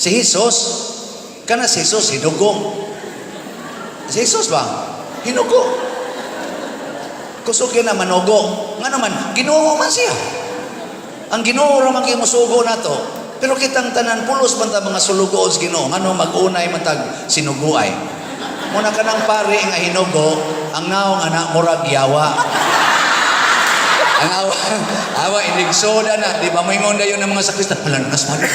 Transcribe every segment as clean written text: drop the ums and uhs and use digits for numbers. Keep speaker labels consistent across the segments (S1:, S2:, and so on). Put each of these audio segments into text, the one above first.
S1: Si Jesus, kana si Jesus, hinugo. Si Jesus ba? Hinugo. Kusog yun na manugo. Nga naman, Ginoo man siya. Ang Ginoo raman kayo musugo na to. Pero kitang tanan, pulos man ta mga sulugoon sa Ginoo. Nga no, mag-unay matag sinuguay. Muna ka ng pari nga hinugo, ang naong anak murag yawa. Ang awa, inigsoda na. Di ba, maingon na yun ng mga sakristan. Nanas pa rin.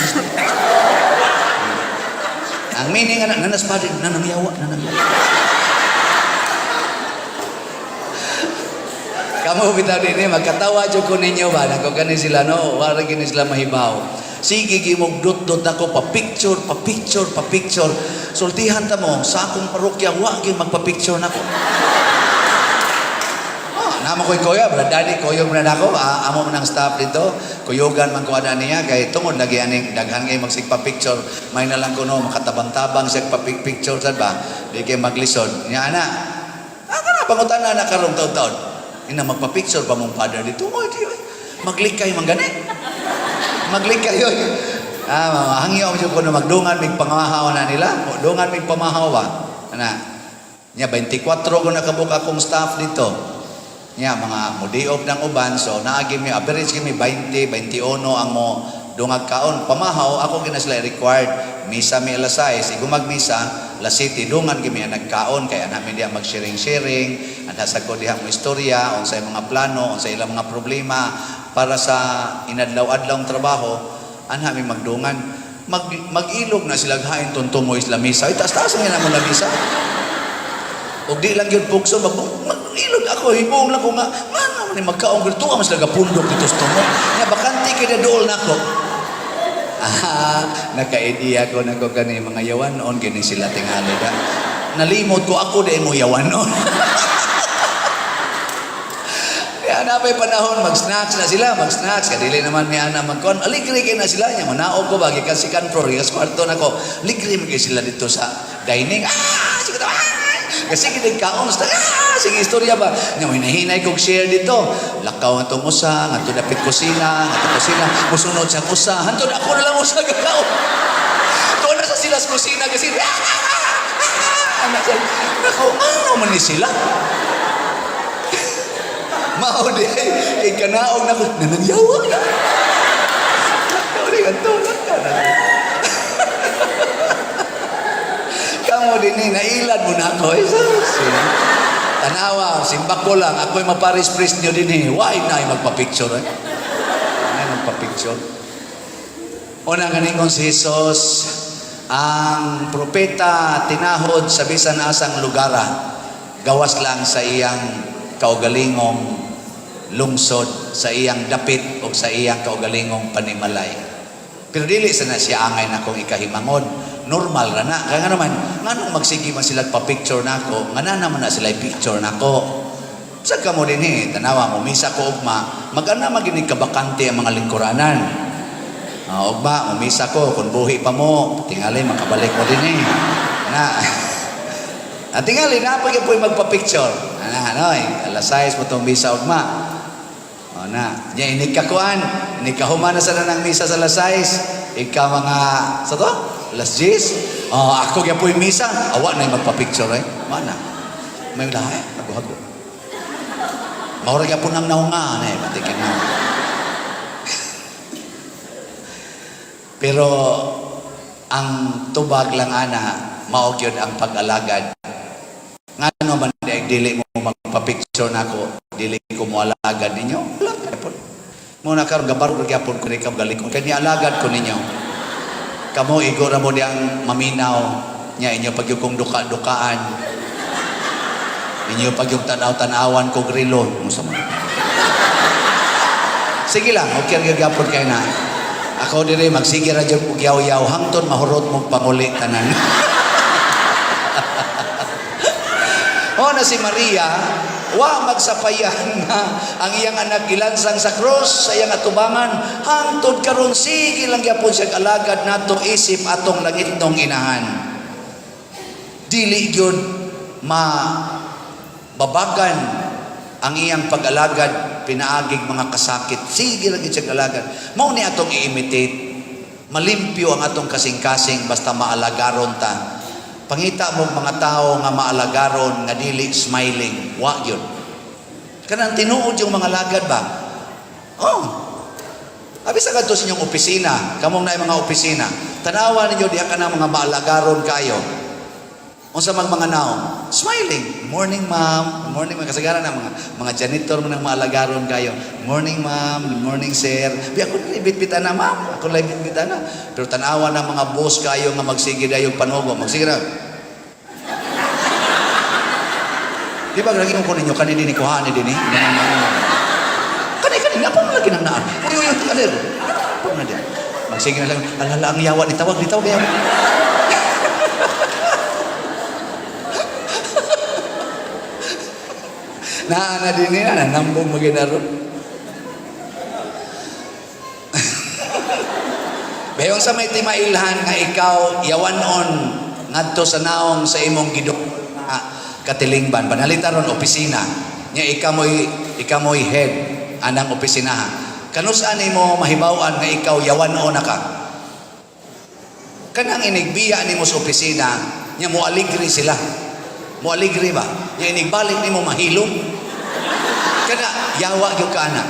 S1: Ang meaning nga, nanas pa rin. Nanangyawa. Kamu bitaw din magkatawa dyan ko ninyo ba? Nagkagani sila, no? Wala gini sila mahibaw. Sige, gimog dot-dot ako, pa-picture. Sultihan ta mo, sa akong parokya, wag magpa-picture na ko. Nama ko'y kuya, daddy, kuyog na ako. Amo mo ng staff dito. Kuyugan man ko ada niya. Kaya tungod lagi aning daghan ngayon magsigpa-picture. May na lang ko no, makatabang-tabang siya pa-picture sad ba? Di kayo maglisod. Nga ana, ako na, pangutan na nakarong taon-taon. Ina magpa-picture pa mong father dito. Maglikay man gani. Maglikay yun. Hangyo ko na magdungan mig pangamahaw na nila. Dungan mig pamahaw ba? Ana, nya 24 ko nakabuka akong staff dito. Nya mga mudiop ng uban, so naagi mi average kami 20, 21 ang mo dungag kaon. Pamahaw ako kina sila required misa mi alas 6, igumag misa alas 7 dungan kami nagkaon kay ana mi diha mag-sharing, ana sa ko diha mo istorya unsay mga plano, unsay ilang mga problema para sa inadlaw-adlaw trabaho, ana mi magdungan. Mag-ilog na sila gahin tuntong mo islamisa. Taas-taas nga na mo misa. Og di lang yun pukso, mag-ilog ako, hibong lang ko nga, naman ni magkaong gulto, mas nagapundok dito sa tumo. Nga, bakanti kaya dool na ako. Naka-idea ko na ko kani mga yawan noon, gini sila tingali ka. Nalimot ko ako din mo yawan noon. Kaya napay panahon, mag-snacks na sila, Kadili naman niya na magkuhan, aligri na sila niya, manaog ko ba, gikan second floor, gikan kwarto na ko, aligri mo sila dito sa dining. Sige to, kasi kinagkaon sige istorya ba nga may nahinay kong share dito, lakaw nga itong usa nga ito dapit kusina musunod sa usa hantod ako na lang usa galaw doon na sa sila sa kusina kasi nakaw man ni sila mao di kay kanaog na ko nanangyawa na nakaw di ganito mo din nailad mo na ako. Tanawa, simbak ko lang. Ako'y maparis-pris nyo din Why na magpa-picture magpa-picture? Unang ganing kong si Jesus, ang propeta tinahod sa bisan asang lugara, gawas lang sa iyang kaugalingong lungsod, sa iyang dapit o sa iyang kaugalingong panimalay. Pero dili sana siya angay na kong ikahimangod. Normal ra na. Kaya nga naman, nganong magsige man sila pa-picture na ako, nga na naman na sila picture na ako. Saan ka mo din tanawa mo, misa ko ugma, mag-ana maginig kabakante ang mga lingkuranan. Ugma, umisa ko, kung buhi pa mo, tingali, makabalik mo din tingali, napag po yung magpa-picture. Alas 6 mo itong misa ugma. Diya, inikakuan, inikahuma na sana ng misa sa alas 6. Ika mga, sa to? Alas 10. Ako kaya po yung misa. Awa na yung magpa-picture Mana? May lahat. Hago-hago. Maura kaya po nang naunga. Matikin na. Pero, ang tubag lang maog yun ang pag-alagad. Nga naman, dili mo magpa-picture na ako. Dili ko mo alagad ninyo. Muna karon gabar ko gyapon ko ni galikon kay nialagad ko ninyo. Kamo igora mo diyang maminaw nya inyo pagyukong duka-dukaan. Inyo pagyug tanaw-tanawan ko grilo mo. Sige lang, okay gyapon kay na. Ako diri magsige ra jud og yaw-yaw hangtod mahurot mo panguli tanan. Na si Maria, wa magsapayan na ang iyang anak gilansang sa cross sa iyang atubangan hangtod karon sige lang gyapon siya alagad nato isip atong langit nong inahan. Dili gyud mababagan ang iyang pag-alagad pinaagig mga kasakit. Sige lang siya alagad. Mao ni atong i-imitate. Malimpyo ang atong kasing-kasing basta maalagaron ta. Pangita mo mga tao nga maalagaron nga dili smiling, wa yun. Kanang tinuod yung mga lagad ba? Oh. Abi sa kadto sa inyong opisina, kamong na mga opisina. Tanawa ninyo diha kana mga maalagaron kayo. Unsa man mga naong? Smiling. Morning ma'am. Morning mga kasagaran na mga janitor mo nang maalagaron kayo. Morning ma'am. Good morning sir. Bi ako na ibit-bitan na ma'am. Ako na ibit-bitan na. Pero tanawa na mga boss kayo nga magsige dayon panugo. Magsige na. Di ba lagi ko ninyo kanini ni kuhaan ni dinhi? Kani na pa lagi nang naan. Uy kanir. Pa na din. Magsige na lang alala ang yawa ni tawag yawa. Na din niya, nambong maginaro. Bayong sa may timailhan nga ikaw, yawanon, ngadto sa naong sa imong gidok nga katilingban. Panalita ron opisina. Nya ikamoy head, anang opisinaha. Kanusaan nimo mahibaw-an nga ikaw, yawanon na ka. Kanang inigbiya nimo sa opisina, nya mo aligri sila. Mo aligri ba? Nya inigbalik nimo mahilom. Kana yawa gyud ka ana.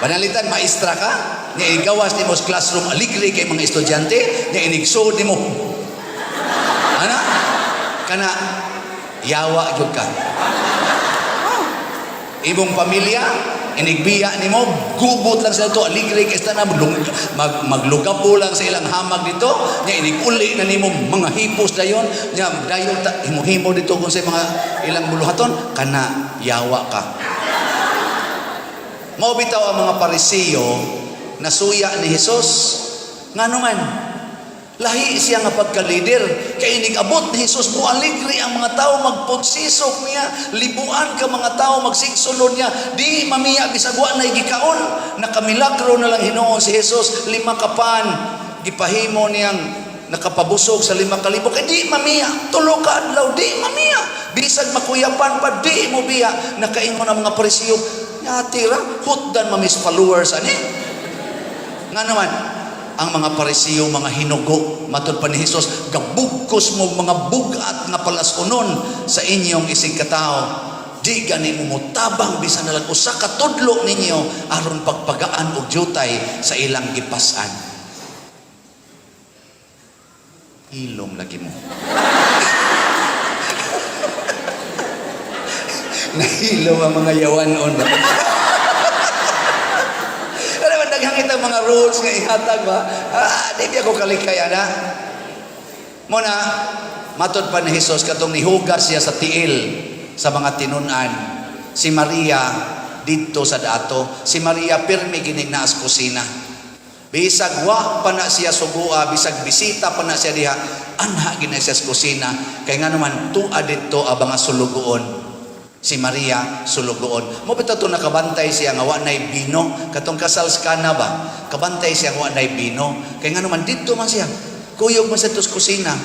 S1: Banalitan maestra ka, nya igawas nimo sa classroom aligri kay mga estudyante, nya inigsud nimo. Ana? Kana yawa gyud ka. Imong pamilya inigbiya nimo, gubot lang sila to, aligri kay na maglugap po lang sa ilang hamag dito, nya iniguli na nimo mga hipos dayon, nya dayon himo-himo dito kung sa mga ilang buluhaton, kana yawa ka. Mao bitaw ang mga Parisiyo nasuya ni Hesus. Ngano man lahi siya nga pagka-leader kay inigabot ni Hesus mo aligri ang mga tao magpunsisok niya, libuan ka mga tao magsigsulod niya, di mamiya gisagwa na gikaon, nakamilagro na lang Hinuon si Hesus, 5 kapan gipahimo niyang nakapabusog sa 5,000 kay di mamiya, 3 ka adlaw di mamiya, bisag makuyapan pa di mo biya. Nakaingon ang mga Parisiyo, tira hutdan mamis followers ani. Nga naman ang mga Parisiyo mga hinugo matud pa ni Hesus, gabugkos mo mga bugat nga palasunon sa inyong isig katao, di gani mo mutabang bisan na lang usa ka tudlo ninyo aron pagpagaan og jutay sa ilang gipasan. Ilom lagi mo. Nahilo ang mga yawanon. Ano man naghangit ang mga rules nga ihatag ba? Di ako kalikaya na. Muna, matod pa ni Hesus katong nihugas siya sa tiil sa mga tinunan. Si Maria dito sa dato. Si Maria pirmi gining naas kusina. Bisag wa pa na siya sugua, bisag bisita pa na siya diha, anha gina siya sa kusina. Kaya nga naman, tuwa dito ang mga sulugoon. Si Maria sulugoon. Mo bitaw to nakabantay siya nga wa nay bino, katong kasal sa Kana ba? Kabantay siya nga wa nay bino. Kaya nga naman dito man siya. Kuyog man sa tus kusina.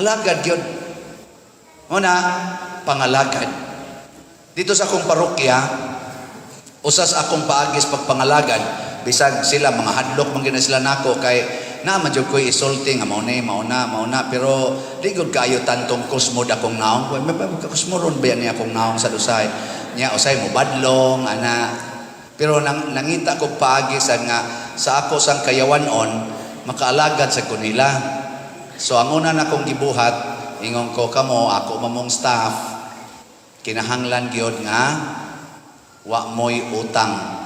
S1: Alagad yun. Una, pangalagad. Dito sa akong parokya, usas akong paagis pagpangalagad, bisag sila mga hadlok man gina sila nako kay na madyo ko'y isulti nga mauna pero di gud kayo tantong kusmod akong naong may kusmoron ba yan niya akong naong sa dusay niya usay mo badlong ana pero nangita ko paagi nga sa ako sang kayawanon makaalagad sa kunila. So ang una na kong gibuhat ingon ko kamo ako mamong staff kinahanglan gyud nga wa moy utang.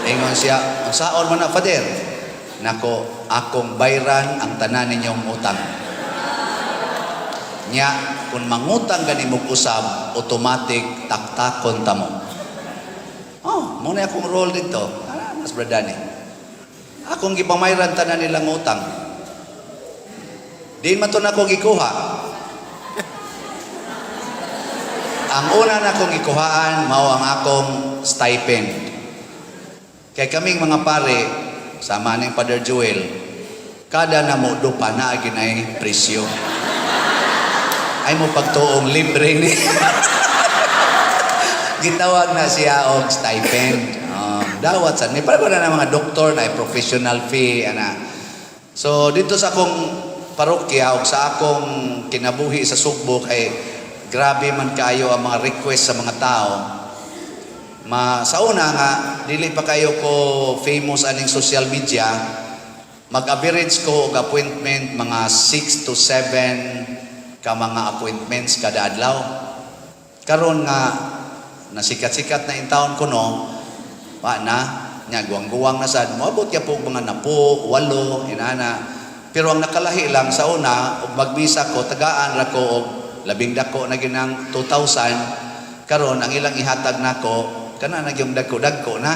S1: Ingon siya, saon mo na, Father? Nako, akong bayran ang tanan ninyong utang. Nya, kung mangutang gani mo usab, automatic taktakon ta mo. Oh, muna akong role dito. Mas bradani. Akong gipamayran tanan nilang utang. Di man to na akong gikuha. Ang una na akong gikuhaan, mao ang akong stipend. Kaya kaming mga pare, sama ng Father Joel, kada na mo dupa na ginay presyo. Ay mo pagtuong libre ni. Gitawag na siya og stipend. dawat sad. May pareho na mga doktor na professional fee ana. So dito sa akong parokya ug sa akong kinabuhi sa Sugbo kay grabe man kayo ang mga request sa mga tao. Sa una nga dili pa kayo ko famous aning social media. Mag-average ko og appointment mga 6 to 7 ka mga appointments kada adlaw. Karon nga nasikat-sikat na in town ko no, nya guwang-guwang na sad moabot ya po mga 10, 8 inana. Pero ang nakalahi lang sa una ug magbisa ko tagaan ra ko og labing dako na ginang 2,000. Karon ang ilang ihatag nako kana na gyud dagko na.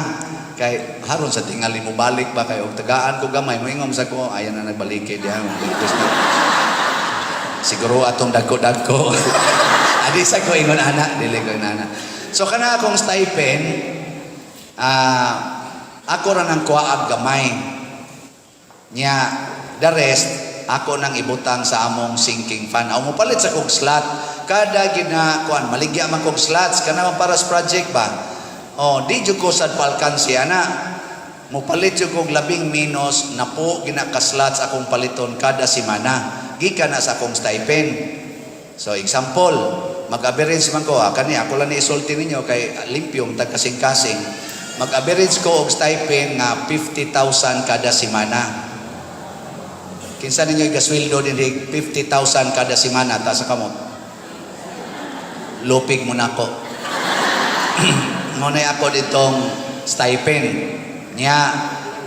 S1: Kay haron sa tingali mo balik ba kay og tagaan ko gamay moingom sa ko ayan na nagbalik diha. Siguro atong dagko. Adi sa ko ingon ana, dili ko inana. So kana akong stipend ako ra nang kuwaag gamay. Nya the rest ako nang ibutang sa among sinking fund. Aw mo palit sa kog slot. Kada gina kuan maligya man kog slots kana para sa project ba. Oh, di jud ko sad palkansi ana. Mo palit jud kog labing minus na po gina ka slots akong paliton kada semana. Gikan na sa akong stipend. So example, mag-average man ko kani ako lang ni isulti ninyo kay limpyong tag kasing-kasing. Mag-average ko og stipend nga 50,000 kada semana. Kinsa ninyo gasweldo din 50,000 kada semana ta sa kamo? Lupig mo nako. Mo na ako ditong stipend. Nya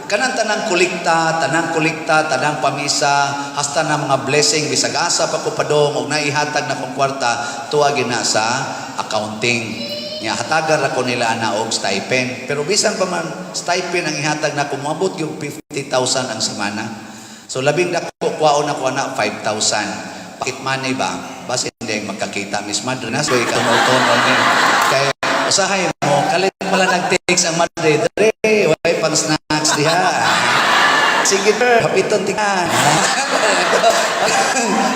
S1: kanang tanang kolekta, tanang pamisa, hasta na mga blessing bisag asa pa ko padong og naihatag na kong kwarta tuwa gina sa accounting. Nya hatagan ra ko nila ana og stipend. Pero bisan pa man stipend ang ihatag na kumabot yung 50,000 ang semana. So labing dako kuwaon ako ana 5,000. Bakit money ba? Basta hindi magkakita Miss Madre na so ikaw kay usahay mo kalit pala nag-text ang Madre dre way pang snacks diha. Sige hapiton tingnan.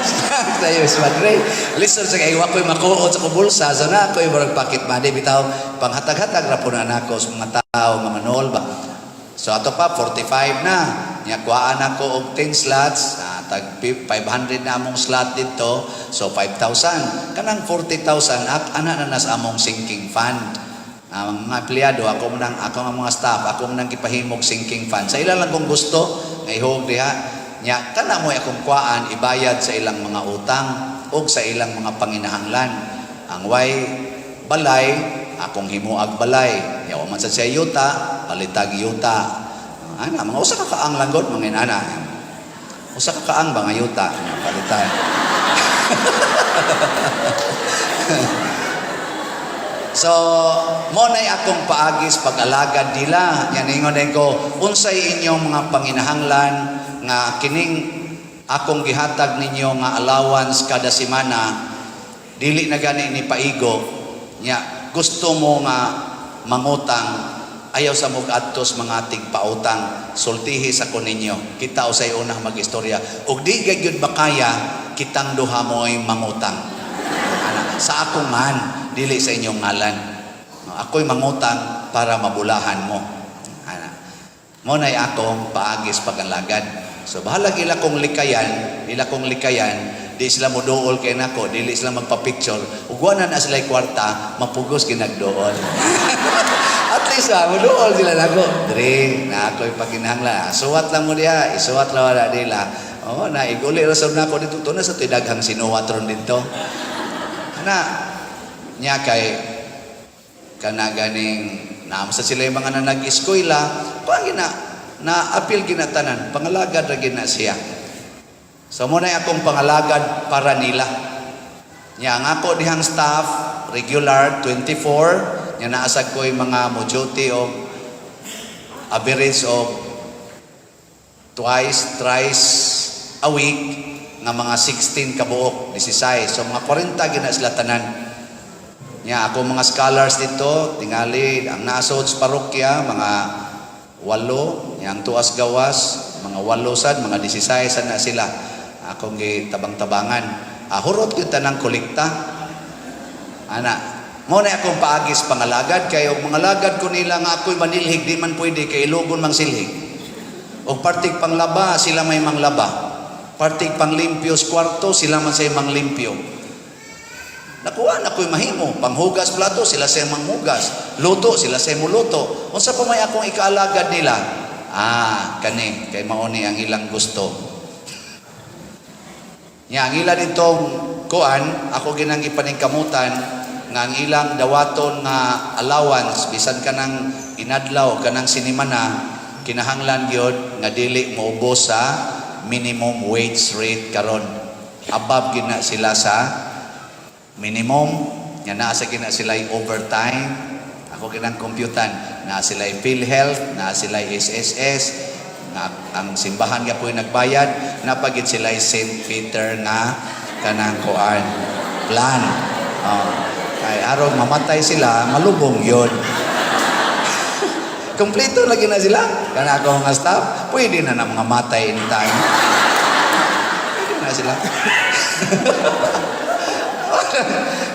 S1: Snacks tayo Miss Madre. Listen sa kay wa koy makuot sa bulsa so na koy murag pocket money bitaw panghatag-hatag ra po na nako sa mga tao nga manol ba. So ato pa 45 na. Nya kuhaan ako og 10 slots, tag 500 na among slot dito. So 5,000. Kanang 40,000 ana na sa among sinking fund. Ang mga empleyado ako man mga staff, ako man gipahimog sinking fund. Sa ilang lang kung gusto, ngaihog diha. Nya kana mo akong kuhaan ibayad sa ilang mga utang o sa ilang mga panginahanglan. Ang way balay, akong himuag balay. Yawa man sa siya yuta, palitag yuta. Ana, mga usa ka kaang langgod, mga inana. Usa ka kaang ba nga yuta? Palitan. So, mo na'y akong paagis pag-alagad nila. Yan ingon ko, unsay inyong mga panginahanglan nga kining akong gihatag ninyo nga allowance kada semana, dili na gani ni paigo. Nya, gusto mo nga mangutang, ayaw sa mugatos mga tigpautang, sultihi sa kuninyo. Kita usay unang mag-istorya. Ug di gyud bakaya, kitang duha mo'y mangutang. Sa ako man, dili sa inyong ngalan. Ako'y mangutang para mabulahan mo. Mo na'y akong paagis pagalagad. So bahala ila kong likayan, di sila mo dool kay nako, dili sila magpa-picture. Ugwanan na sila kwarta, mapugos ginagdool. At least mo dool sila nako. Dre, na ako'y paginahanglan. Suwat lang mo diha, isuwat lang wala nila. Oh, na iguli ra sa nako dito to na sa tidaghang sinuwat ron dito. Ana nya kay kana ganing naam sa sila yung mga nag-eskwela, pangina na apil ginatanan, pangalagad ra gina siya. So mo na akong pangalagad para nila. Nya ang ako dihang staff regular 24, nya naasag ko yung mga mo-duty o average of twice, thrice a week nga mga 16 kabuok, 16. So mga 40 gina sila tanan. Nya ako mga scholars dito, tingali ang nasod sa parokya mga 8, yang tuas gawas, mga 8 sad, mga 16 sad na sila. Akong gitabang-tabangan. Hurot yung tanang kolekta. Ana, Mo na akong paagis pangalagad kay og mga lagad ko nila nga ako'y manilhig di man pwede kay ilugon mang silhig. Og partig panglaba sila may manglaba. Partig panglimpyo sa kwarto sila man say manglimpyo. Nakuha na ko'y mahimo. Panghugas plato sila say manghugas. Luto sila say muluto. Unsa pa may akong ikaalagad nila? Kani kay mao ni ang ilang gusto. Nya ang ila ditong kuan ako ginang ipaningkamutan nga ang ilang dawaton nga allowance bisan kanang inadlaw kanang sinimana kinahanglan gyud nga dili moubos sa minimum wage rate karon. Above gina sila sa minimum nga naa sa gina sila overtime. Ako kinang computan na sila PhilHealth, na sila SSS, nga ang simbahan nga po'y nagbayad, napagid sila St. Peter nga kanang kuan plan. Kay araw mamatay sila, malubong yun. Kompleto lagi na sila. Kana ako nga staff, pwede na mga matay in time. Pwede na sila.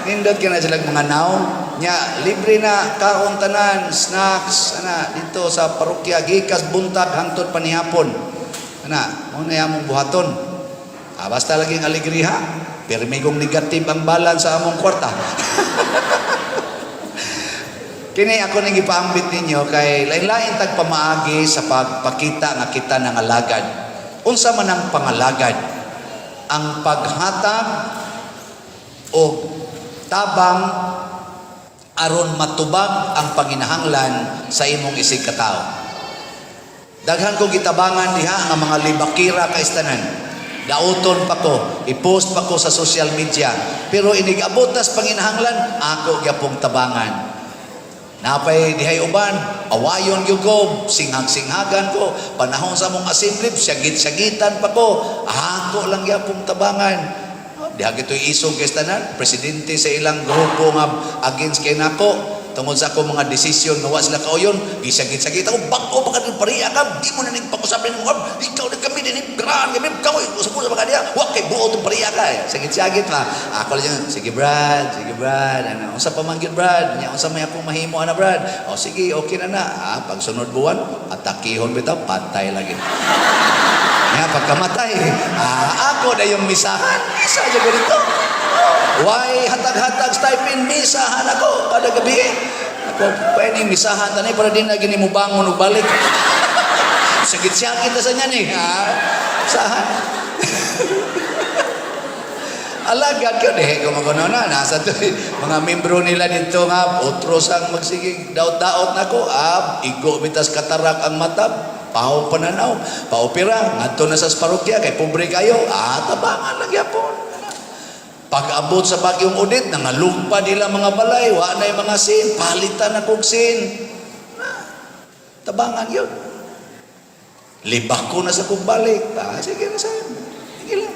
S1: Nindot ka na sila mga now. Nya, libre na kaon tanan, snacks, dito sa parokya, gikas buntag, hangtod panihapon. Muna yamong buhaton. Basta laging aligriha. Permigong negative ang balance sa among kwarta. Kini ako nang ipaambit ninyo kay lain-lain tag pamaagi sa pagpakita nga kita ng alagad. Unsa man ang pangalagad? Ang paghatag o tabang aron matubag ang panginahanglan sa imong isig katao. Daghan ko gitabangan diha nga mga libakira kay istanan. Dauton pa ko, i-post pa ko sa social media. Pero inigabot-tas panginahanglan, ako gyapong tabangan. Napay dihay uban, awayon gyud ko, singhag-singhagan ko, panahon sa mong assembly, syagit-syagitan pa ko, ako lang gyapong tabangan. Diha gito'y isog kay tanan, presidente sa ilang grupo nga against kay nako. Tungod sa ako mga desisyon nga wa sila kauyon, gisagit-sagit ako, bago pa ka din pariya ka, di mo na nagpag-usapin mo, ikaw na kami din, gran kami, kaway, usap-usap mga niya, wak kay buo itong pariya ka, sagit-sagit pa. Ako lang yung, sige Brad, unsa pa manggil Brad, unsa may akong mahimo na Brad, sige, okay na, pagsunod buwan, atakihon bitaw, patay lagi. Nga, pagkamatay, ako na yung misahan, isa dyan ganito. Why hatag-hatag stipend misahan ako kada gabi. Ako pwedeng misahan tanay para din lagi ni mo bangon ug balik. Sagit-sagit na sa niyan Sahan. Alagad ko dehe ko magunona nasa to mga membro nila dito nga otros ang magsigig daot-daot nako igo bitas katarak ang mata. Pao pananaw, paopera ngadto na sa parokya kay pobre kayo. Tabangan lang yapon. Pag-abot sa bagyong Odette, nangalugpa nila mga balay, wa na yung mga sin, palitan na kong sin. Tabangan yun. Libak ko na sa kong balik. Sige na sa'yo. Sige lang.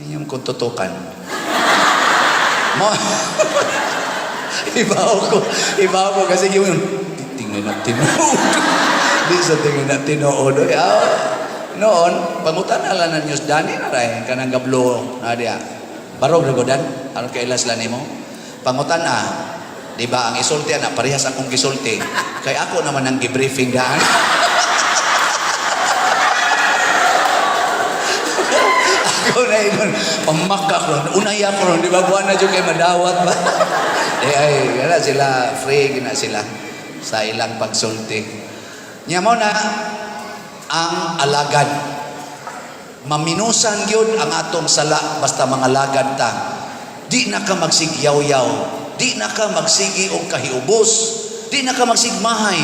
S1: Yun yung kung tutukan. Ibaw ko kasi yung tingnan na tinood. Di sa tingnan na tinood. Noon, pangutan ala na news dani na rin, kanang gablo na diya. Barog regodan, aron kay ilas lan nimo. Pangutan di ba ang isulti na parehas akong gisulti. Kay ako naman ang gibriefing daan. Ako na yun, pamaka ko, unaya ko ron, di ba buwan na dyan kay madawat ba? Gana sila, free, gina sila sa ilang pagsulti. Nya mo na, ang alagad. Maminusan yun ang atong sala basta mga lagad ta. Di na ka magsigyaw-yaw. Di na ka magsigi og kahiubos. Di na ka magsigmahay.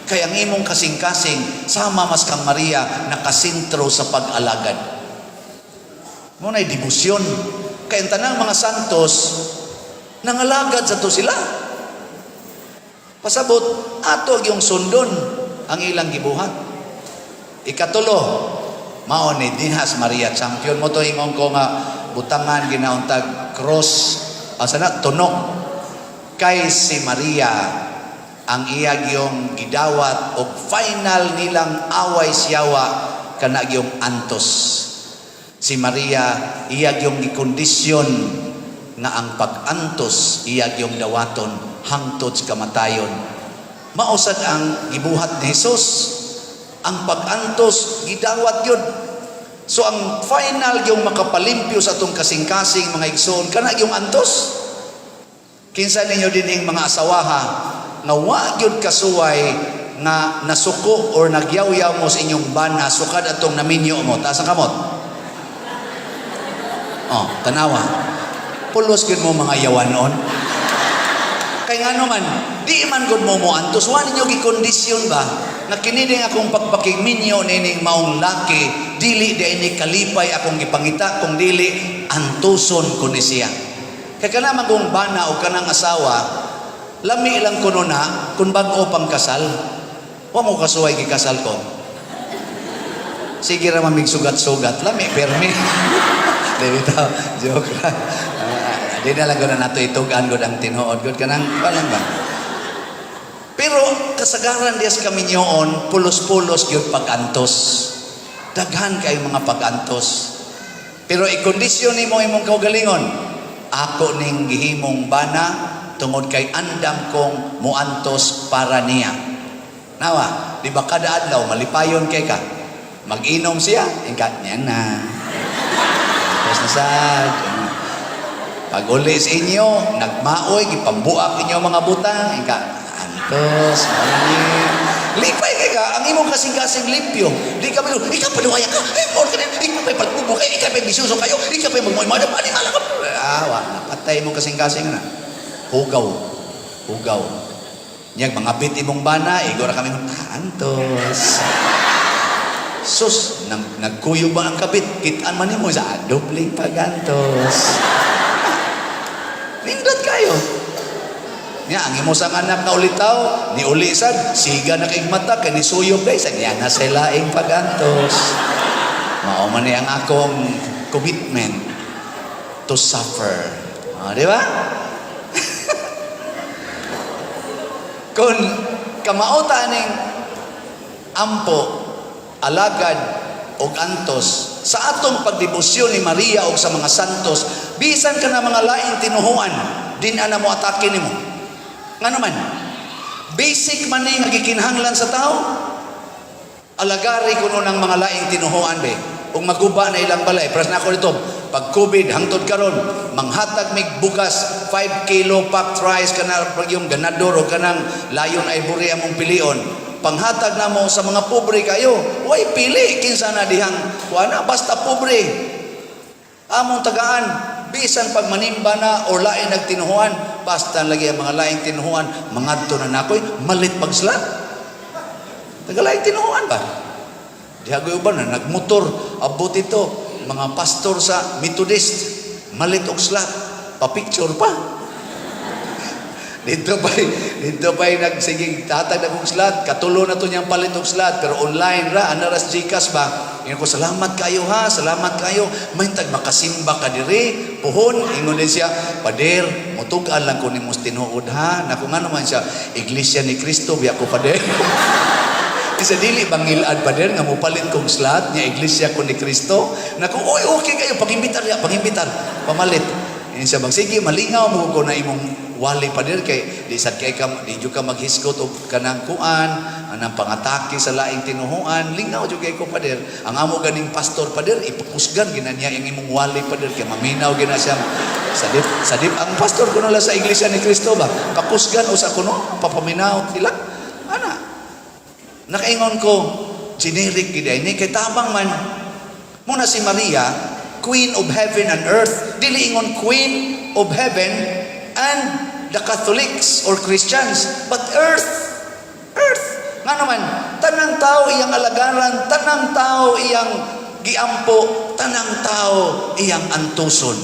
S1: Kaya ang imong kasing-kasing sama mas kang Maria nakasintro sa pag-alagad. Muna'y dibusyon. Kaya ang tanang mga santos nangalagad sa to sila. Pasabot ato yung sundon ang ilang gibuhat. Ikatulo, mao ni Dinhas Maria champion mo to ingon ko nga butangan ginauntag cross asana tunok kay si Maria ang iyag yung gidawat og final nilang away siyawa kana yung antos. Si Maria iyag yung gikondisyon nga ang pag-antos iyag yung dawaton hangtod sa kamatayon. Mausad ang gibuhat ni Jesus. Ang pag-antos gidawat yun. So ang final yung makapalimpyo sa atong kasing-kasing mga igsoon kana yung antos. Kinsa ninyo din mga asawaha nga wa gyud kasuway nga nasuko or nagyaw-yaw mo sa inyong bana sukad atong naminyo mo taas ang kamot. Oh, tanawa. Pulos gyud mo mga yawanon. Kay nga naman, di man gud mo antos wa ninyo gikondisyon ba nga kini ding akong pagpaking minyo nining maong laki dili di ini kalipay akong gipangita kung dili antuson ko ni siya. Kaya ka naman kung bana o kanang asawa, lami lang kuno na kung bago pang kasal. Huwag mo kasuway gikasal ko. Sige raman mig sugat-sugat, lami, permi. Dito, joke lang. Di na lang ko na nato itugan ko ang tinuod ko. Kanang, palang ba? Pero kasagaran diyas kami nyoon, pulos-pulos yung pag-antos. Daghan kayo mga pag-antos. Pero ikondisyon ni mo imong kaugalingon. Ako ning gihimong bana tungod kay andam kong muantos para niya. Nawa, di ba kada adlaw malipayon kay ka? Mag-inom siya, ingkat niya na. Tapos na sad. Pag uli sa inyo, nagmaoy, gipambuak inyo mga butang, ingkat, antos, lipay kay ka, ang imong kasing-kasing limpyo. Di ka bilo, ikaw paluwaya ka, ikaw pa'y pagbubo kayo, ikaw pa'y bisuso kayo, ikaw pa'y magmuhay-madam, animala ka. Napatay mo kasing-kasing na. Hugaw. Niyag, mga bit imong bana, igora kami, antos. Sus, nagkuyo ba ang kabit? Kitaan man mo sa dubling pagantos. Nindot kayo. Nya ang imo sang anak na ulitaw ni ulisad siga na kay mata kay ni suyop guys anya na sa laing pagantos. Mao man ni ang akong commitment to suffer. Di ba? Kung kamauta ning ampo alagad og antos sa atong pagdebosyon ni Maria o sa mga santos bisan ka na mga laing tinuhuan din ana mo atake nimo. Nga naman, basic man nga gikinahanglan sa tao. Alagari kuno ng mga laing tinuhuan be. Kung maguba na ilang balay, pras na ako dito, pag COVID, hangtod karon, manghatag mig bugas, 5 kilo packed rice, kana yung ganador o kanang layon ay buri among pilion. Panghatag na mo sa mga pobre kayo, way pili, kinsa na dihang, kuana, basta pobre. Among tagaan, bisan pag manimba na o lain nagtinuhuan, basta lagi ang mga laing tinuhuan, mangadto na nakoy, malit pagslat. Tagalaing tinuhuan ba? Dihagoy ba na nagmotor, abot ito, mga pastor sa Methodist, malit og slat, pa-picture pa. Dito pa'y nagsiging tatag na kong slat, katulo na to niyang palit og slat, pero online ra, anaras Gcash ba? Ingon ko, salamat kayo ha, salamat kayo. May tag makasimba ka diri, puhon, ingon din siya, pader, mutugan lang ko ni mos tinuod ha. Naku nga naman siya, Iglesia ni Cristo, biya ko pader. Isa dili bangilad pader, nga mupalit kong slat, niya Iglesia ko ni Cristo. Naku, oy, okay kayo, pagimbitar, pamalit. Ini siya bang, sige, malingaw mo ko na imong wali pader kay di sad kay ka di jud ka maghiskot og kanang kuan anang pangatake sa laing tinuhuan lingaw jud kay ko pader ang amo ganing pastor pader ipapusgan ginanya ang imong wali pader kay maminaw gina siya sadip ang pastor kuno la sa Iglesia ni Cristo ba pakusgan usa kuno papaminaw sila ana nakaingon ko generic gid ni kay tabang man muna si Maria Queen of Heaven and Earth dili ingon Queen of Heaven and the Catholics or Christians, but earth. Nga naman, tanang tao iyang alagaran, tanang tao iyang giampo, tanang tao iyang antuson.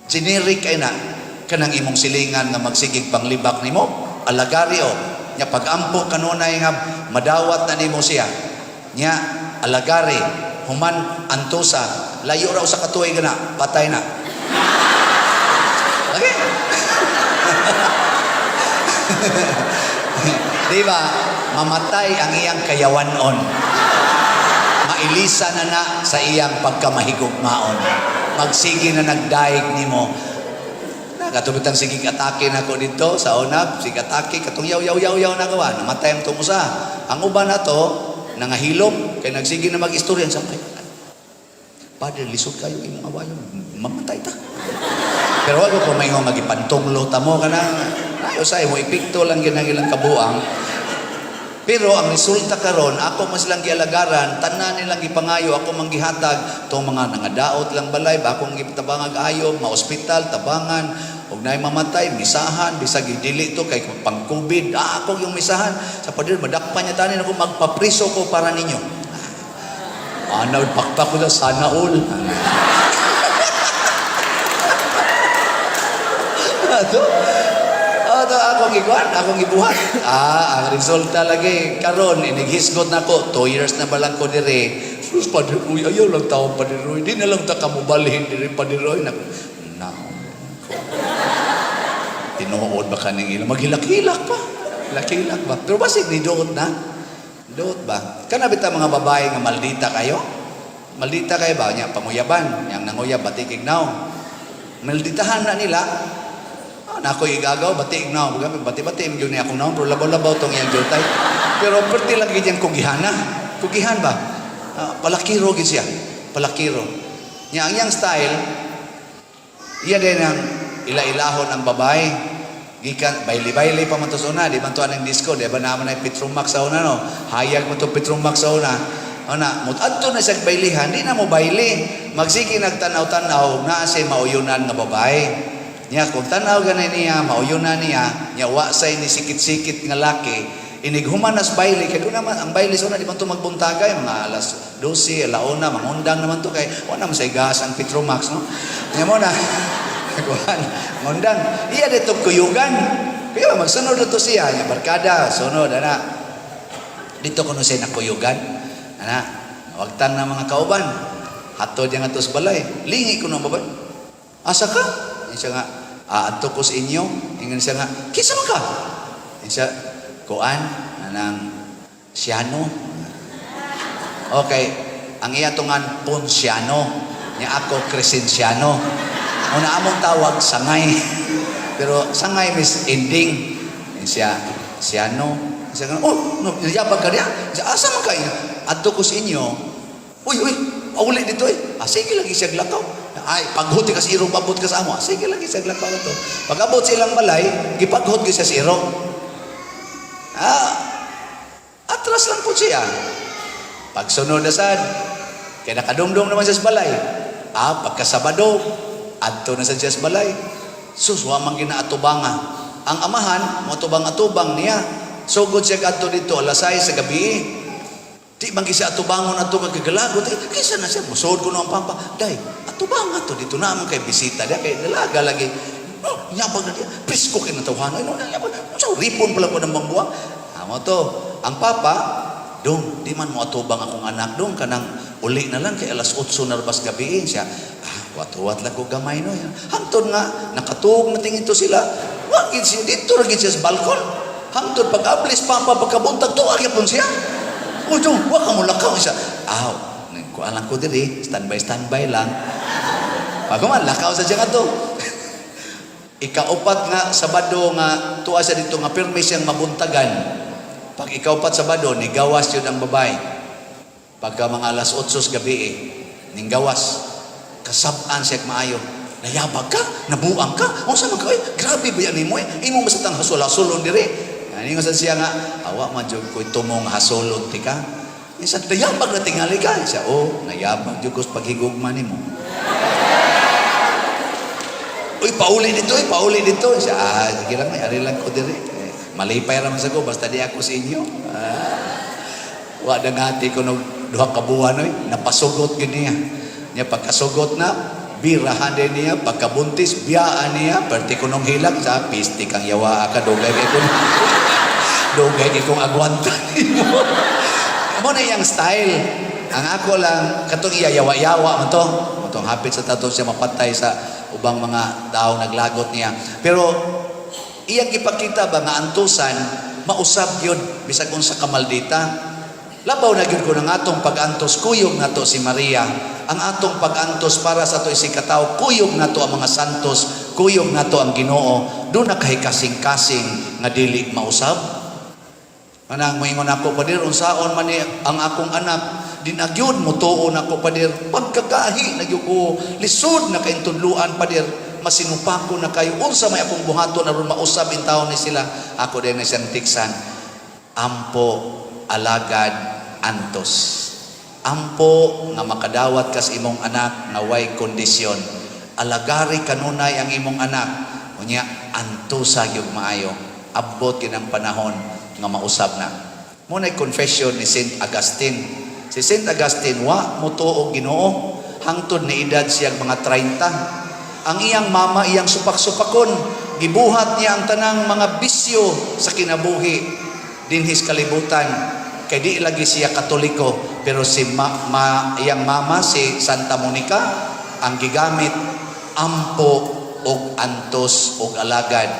S1: Generic ay na, kanang imong silingan nga magsigig panglibak nimo, alagari o, nya pagampo kanunay nga madawat na nimo siya, nya alagari, human antusa, layo raw sa katuig na, patay na. Okay? Diba? Mamatay ang iyang kayawanon. Mailisa na sa iyang pagkamahigugmaon. magsige na nagdaig nimo. Katubitang sige atake na ko dito sa unab, sige atake katong yaw na gawa, namatay ang tong usa. Ang uban na to nangahilom kay nagsige na mag-istorya sa kay. Padre, lisod kayo imong awayon, mamatay ta. Pero wag ko may magipantunglo ta mo kana. Ayo say mo ipikto lang gyud ang ilang kabuang. Pero ang resulta karon, ako mas lang gialagaran, tanan nilang gipangayo, ako manggihatag tong mga nangadaot lang balay, ba akong gitabangag ayo, ma-ospital, tabangan, ug naay mamatay, misahan, bisag dili to kay pang COVID, ako yung misahan. Sa pader madakpan niya tanin ako magpapriso ko para ninyo. Anaw pakpak ko sana all. Akong iguan, akong ibuhat. Ang resulta lagi karon inighisgot nako 2 years na balang ko dire. Sus padiroy, ayaw lang taong padiroy. Di na lang ta kamubalhin dire padiroy na. Tinuod ba kaning ila maghilak-hilak pa. Hilak-hilak ba? Pero basig ni doot na. Doot ba? Kana bita mga babae nga maldita kayo? Maldita kayo ba nya panguyaban, yang nanguyab batikig now. Malditahan na nila. Na ako igagaw, batik na ako. Bati-bati, yun niya akong naon. Pero labaw-labaw itong iyang jotay. Pero perti lang ganyan kugihan na. Kugihan ba? Palakiro gid siya. Palakiro. Ang iyang style, iya din ang ila-ilahon ang babae. Gikan, baili-baili pa man to sa una. Di man to anong disco. Di ba naman ay Petromax sa una, no? Hayag mo to Petromax sa una. Adto na siya bailihan, di na mo baili. Magsige nagtanaw-tanaw na siya mauyunan nga babae. Nya kung tanaw ganay niya, mauyunan niya, nya wa say ni sikit-sikit nga laki, inighumanas baile kay naman ang baile sa una di man to magbuntagay mga alas 12, alauna, mangundang naman to kay wala man say gas ang Petromax no. Nya mo na kuan, ngundang. Iya dito kuyugan. Kaya magsunod to siya, nya barkada, sunod ana. Dito kuno siya nakuyugan. Ana, wagtan na mga kauban. Hatod yang atos balay. Lingi kuno babay. Asa ka? Siya nga, adto ko sa inyo. Ingon siya nga, kisa man ka? Siya, kuan, anang Siano. Okay, ang iya tungan Ponsiano. Niya ako Crescenciano. Una among tawag, sangay. Pero sangay mis ending. Siya, Siano. Siya nga, oh, niyabag ka niya. Siya, asa man kayo? Adto ko sa inyo. Uy, uli dito eh. Sige lagi siya glakaw. Ay, paghuti ka sa iro, pabot ka sa amo. Sige lagi siya glakaw na to. Pag-abot silang balay, gipaghot ka sa iro. Atras lang po siya. Pagsunod na sad, kaya nakadumdum naman siya sa balay. Pagkasabado, adto na siya sa balay. Suswa man ginaatubanga. Ang amahan, matubang-atubang niya. Sugod siya adto dito, alas 6 sa gabi. Di man siya atubangon ato kagalagot. Kaysa na siya, musod ko na ang pampa. Day, atubangan to dito naman kay bisita. Day, kay dalaga lagi. Nyabag na diya. Prisko kayo natawhan. So, ripon pala ko ng bangbuwa. Amo to. Ang papa, dong, di man mo atubang akong anak dong. Kanang uli na lang kay alas 8 na rabas gabiin siya. Wat-wat lang ko gamay no. Hangtod nga, nakatuog na tingin to sila. Wagin siya dito, ragin siya sa balkon. Hangtod pag-ablis, papa, pagkabuntag, tuwag yapon siya. Jong, wag ka mo lakaw siya. Kuha lang ko diri, standby lang. Pag man, lakaw sa siya nga to. Ikaupat nga, Sabado nga, tuwa siya dito nga, pirmi siyang mabuntagan. Pag ikaupat Sabado, nigawas yun ang babae. Pagka mga alas 8 gabi ning gawas. Kasabaan siya maayo. Nayabag ka? Nabuang ka? O saan ka? Grabe ba yan mo eh? Imo masatang hasol-hasolon diri. Ani nga siya nga, awa man jud ko tumong hasolon ti ka. Isa nayabag na tingali ka. Siya, nayabag jud ko sa paghigugma nimo. Pauli dito. Siya, sige lang, ari lang ko dire. Malipay ra man sa ko basta di ako sa inyo. Wa dangati ko no duha ka buwan oy, napasugot gid niya. Nya pagkasugot na, birahan din niya, pagkabuntis, biyaan niya, perti ko nung hilag sa pisti kang yawa ka, dugay kong agwantan mo. Mo na iyang style. Ang ako lang, katong iya yawa-yawa mo to. Matong hapit sa tato siya mapatay sa ubang mga tao naglagot niya. Pero, iyang ipakita ba nga antusan, mausap yun, bisag kung sa kamaldita. Labaw na gyud ko ng atong pag-antos, kuyog nato si Maria. Ang atong pag-antos para sa to isikataw, kuyog nato ang mga santos, kuyog nato ang Ginoo. Doon na kay kasing-kasing nga dili mausab. Manang moingon ako, Padir, unsaon man ni ang akong anak, dinagyod mo tuon ako, Padir, pagkagahi nagyud ko, lisod na kaintudluan, Padir, masinupa ko na kayo, unsa may akong buhaton aron mausab in taon ni sila. Ako din na siyang tiksan, ampo alagad antos. Ampo nga makadawat kas imong anak na way kondisyon. Alagari kanunay ang imong anak. Unya antosa gyud maayo. Abot yun ang panahon nga mausab na. Muna'y confession ni Saint Augustine. Si Saint Augustine, wa mo tuo Ginoo, hangtod ni edad siyang mga 30. Ang iyang mama, iyang supak-supakon, gibuhat niya ang tanang mga bisyo sa kinabuhi dinhis kalibutan. Kay di lagi siya Katoliko, pero si iyang mama, si Santa Monica, ang gigamit, ampo og antos og alagad,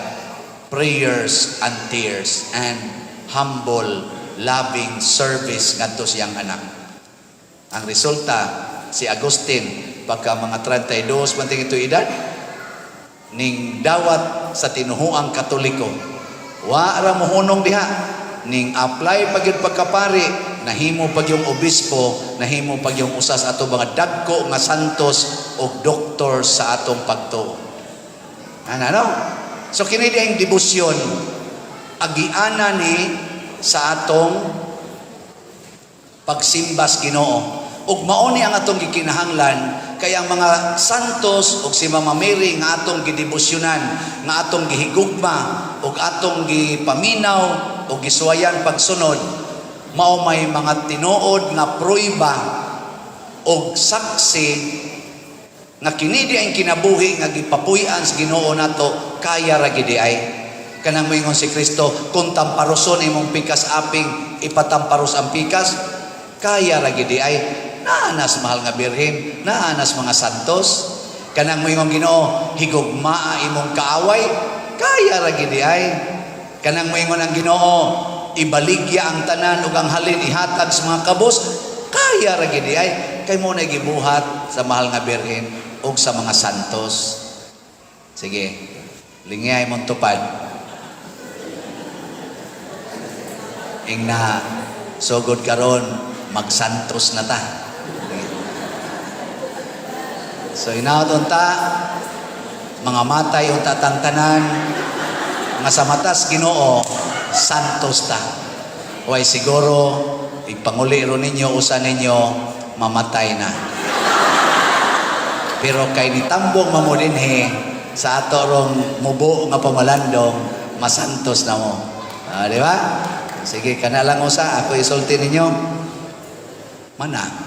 S1: prayers and tears, and humble, loving service ngadto siyang anak. Ang resulta, si Agustin, pagka mga 32 manting ito edad, ning dawat sa tinuhuang Katoliko. Wa ra mohunong diha, ning apply pagyud pagkapari, nahimo pagyong obispo, nahimo pagyong usas ato mga dagko nga santos og doktor sa atong pagtuo. Ano? So kini di ang debosyon, agiana ni sa atong pagsimbas Ginoo. Ug mao ni ang atong gikinahanglan, kay ang mga santos ug si Mama Mary nga atong gidebosyonan, nga atong gihigugma ug atong gipaminaw ug gisuwayan pagsunod, mao may mga tinuod nga prueba ug saksi nga kini di ang kinabuhi nga gipapuy-an sa Ginoo nato, kaya ra gid ay. Kanang moingon si Kristo, kung tamparoson imong pikas aping ipatamparos ang pikas, kaya ra gid ay. Naanas mahal nga birhen, naanas mga santos. Kanang moingon Ginoo, higugmaa imong kaaway, kaya ra gid ay. Kanang moingon ang Ginoo, ibaligya ang tanan ug ang halin ihatag sa mga kabos, kaya ra gid ay. Kay mo na gibuhat sa mahal nga birhen ug sa mga santos. Sige, lingay mong tupad. Ingna sugod karon magsantos na ta. So inaudon ta, mga matay yung tatangtanan, nga sa matas Ginoo, santos ta. Way siguro, ipanguliro ninyo, usa ninyo, mamatay na. Pero kay nitambong mamudinhe, sa ato rong mubo nga pamalandong, masantos na mo. Di ba? Sige, kanalang usa, ako isulti ninyo. Mana?